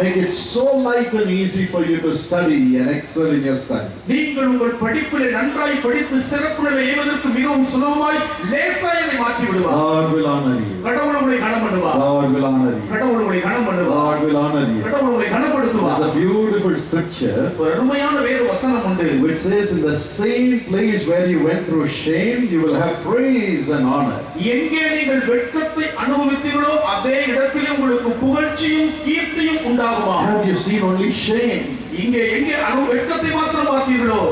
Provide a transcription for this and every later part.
make it so light and easy for you to study and excel in your study. நீங்கள் உங்கள் படிப்பிலே நன்றாய் படித்து சிறப்பு நிலை அடைவதற்கு மிகவும் சுலபமாய் லேசாய் அதை மாற்றி விடுவார். God will honor you. கடவுள் உங்களை கனம் பண்ணுவார். God will honor you. கடவுள் உங்களை கனம் பண்ணுவார். God will honor you. கடவுள் உங்களை கனப்படுத்துவார். There's a beautiful scripture ஒரு அருமையான வேத வசனம் உண்டு. which says in the same place where you went through shame you will have praise and honor. எங்கே நீங்கள் வெட்கத்தை அனுபவித்தீர்களோ அதே இடத்திலே உங்களுக்கு புகழ்ச்சியும் கீர்த்தியும் உண்டாகுமா? Have you seen only shame? இங்கே எங்கே வெட்கத்தை மாத்திரம் பார்த்தீர்களோ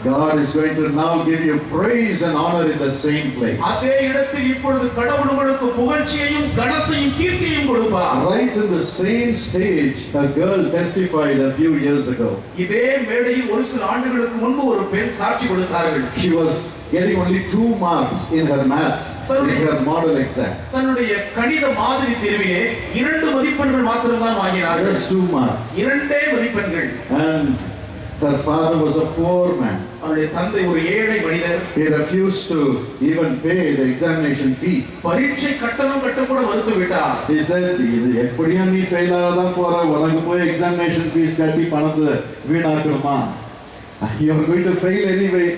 God is going to now give you praise and honor in the same place. அதே இடத்தில் இப்பொழுது கடவுள் உங்களுக்கு புகழ்ச்சியையும் கனத்தையும் கீர்த்தியையும் கொடுப்பார். Right in the same stage a girl testified a few years ago. இதே மேடையில் ஒரு சில ஆண்டுகளுக்கு முன்பு ஒரு பெண் சாட்சி கொடுத்தார்கள். She was getting only 2 marks in her maths in her model exam. தன்னுடைய கணித மாதிரி தேர்விலே 2 மதிப்பெண்கள் மாத்திரம் தான் வாங்கினார்கள். Just 2 marks. 2 மதிப்பெண்கள். And her father was a poor man. அவருடைய தந்தை ஒரு ஏழை மனிதர். He refused to even pay the examination fees. பரீட்சை கட்டணம் கட்டக்கூட மறுத்துவிட்டார். He said, இது எப்படியா நீ ஃபெயில் ஆகதான் போற, உனக்கு போய் எக்ஸாமினேஷன் ஃபீஸ் கட்டி பணத்தை வீணாக்கணுமா? You are going to fail anyway.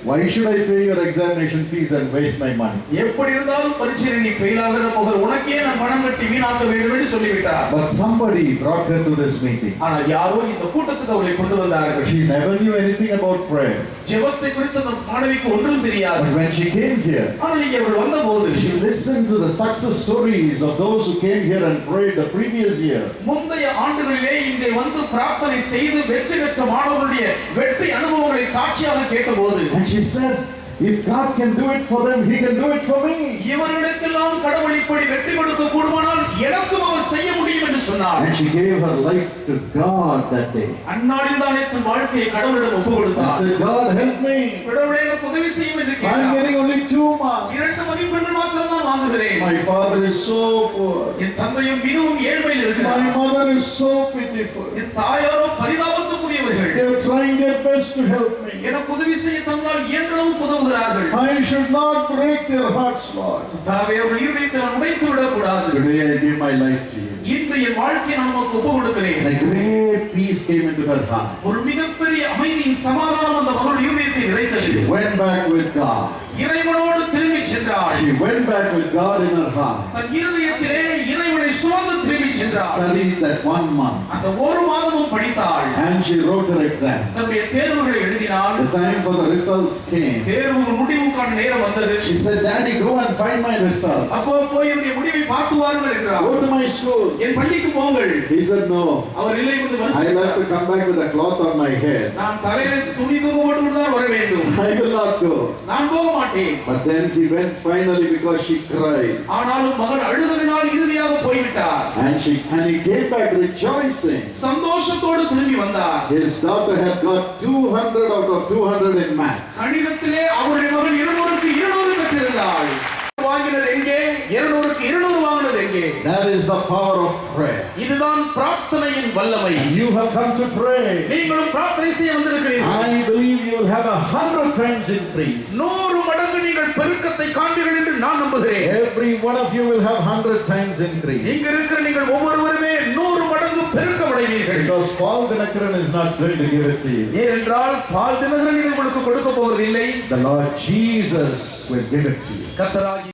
Why should I pay your examination fees and waste my money? எப்படி இருந்தாலும் பரீட்சையில் நீ ஃபெயில் ஆகற போகிற உனக்கே நான் பணம் கட்டி வீணாக்க வேண்டும் என்று சொல்லிவிட்டார். But somebody brought her to this meeting. ஆனால் யாரோ இந்த கூட்டத்துக்கு அவளை கொண்டு வந்தார்கள். She never knew anything about prayer. ஜெபத்தை குறித்து அந்த மாணவிக்கு ஒன்றும் தெரியாது. But when she came here, ஆனால் இங்கே அவள் வந்தபோது she listened to the success stories of those who came here and prayed the previous year. முந்தைய ஆண்டுகளிலே இங்கே வந்து பிரார்த்தனை செய்து வெற்றி பெற்ற மாணவர்களுடைய வெற்றி அனுபவங்களை சாட்சியாக கேட்டபோது And she said, if God can do it for them, He can do it for me. இவர்களுக்கெல்லாம் கடவுள் இப்படி வெற்றி கொடுக்க கூடுமானால் எனக்கும் அவர் செய்ய முடியும் என்று சொன்னார். And she gave her life to God that day. அந்நாளில் தான் தன் வாழ்க்கையை கடவுளிடம் ஒப்பு கொடுத்தார். She said, God help me. கடவுளே எனக்கு உதவி செய்யும் என்று கேட்டார். I'm getting only 2 marks. 2 மதிப்பெண்கள் மாத்திரம் தான் வாங்குகிறேன். My father is so poor. என் தந்தையும் மிகவும் ஏழ்மையில் இருக்கிறார். My mother is so pitiful. N தாயாரோ பரிதாபத்துக்குரியவர்கள். They are trying their best to help me. எனக்கு உதவி செய்ய தந்தால் இயன்றளவு உதவுகிறார்கள். I should not break their hearts, Lord. தாவே அவர்கள் இதயத்தை நான் உடைத்து விடக்கூடாது. Today I give my life to you. இன்று என் வாழ்க்கையை நான் உமக்கு ஒப்பு கொடுக்கிறேன். A great peace came into her heart. ஒரு மிகப்பெரிய அமைதியின் சமாதானம் அந்த மகளுடைய இதயத்தை நிறைத்தது. She went back with God. இறைவனோடு திரும்பி சென்றாள். She went back with God in her heart. தன் இதயத்திலே இறைவனை சுமந்து திரும்பி சென்றாள். Studied that 1 month. அந்த ஒரு மாதமும் படித்தாள். And she wrote her exam. தன்னுடைய தேர்வுகளை எழுதினாள். The time for the results came. தேர்வு முடிவுக்கான நேரம் வந்தது. She said, Daddy, go and find my results. அப்போ போய் என்னுடைய முடிவை பார்த்து வாருங்கள் என்றார். Go to my school. என் பள்ளிக்கு போங்கள். He said, no. அவர் இல்லை என்று I'll have to come back with a cloth on my head. நான் தலையிலே துணி தூக்க போட்டு தான் வர வேண்டும். I will not go. நான் போக மாட்டேன். But then he went finally because she cried. ஆனாலும் மகள் அழுததினால் இறுதியாக போய்விட்டார். And he came back rejoicing. சந்தோஷத்தோடு திரும்பி வந்தார். His daughter had got 200 out of 200 in maths. கணிதத்திலே அவருடைய மகள் 200க்கு 200 பெற்றிருந்தாள். வாங்கினது எங்கே? 200க்கு 200 வாங்கினது எங்கே? That is the power of prayer. இதுதான் பிரார்த்தனையின் வல்லமை. You have come to pray. நீங்களும் பிரார்த்தனை செய்ய வந்திருக்கிறீர்கள். I believe you will have 100 times increase. 100 மடங்கு நீங்கள் பெருக்கத்தை காண்பீர்கள் என்று நான் நம்புகிறேன். Every one of you will have 100 times increase. இங்க இருக்கிற நீங்கள் ஒவ்வொருவருமே 100 மடங்கு பெருக்கமடைவீர்கள். Because Paul Dinakaran is not going to give it to you. ஏனென்றால் பால் தினகரன் உங்களுக்கு கொடுக்க போவதில்லை. The Lord Jesus will give it to you. கர்த்தராகிய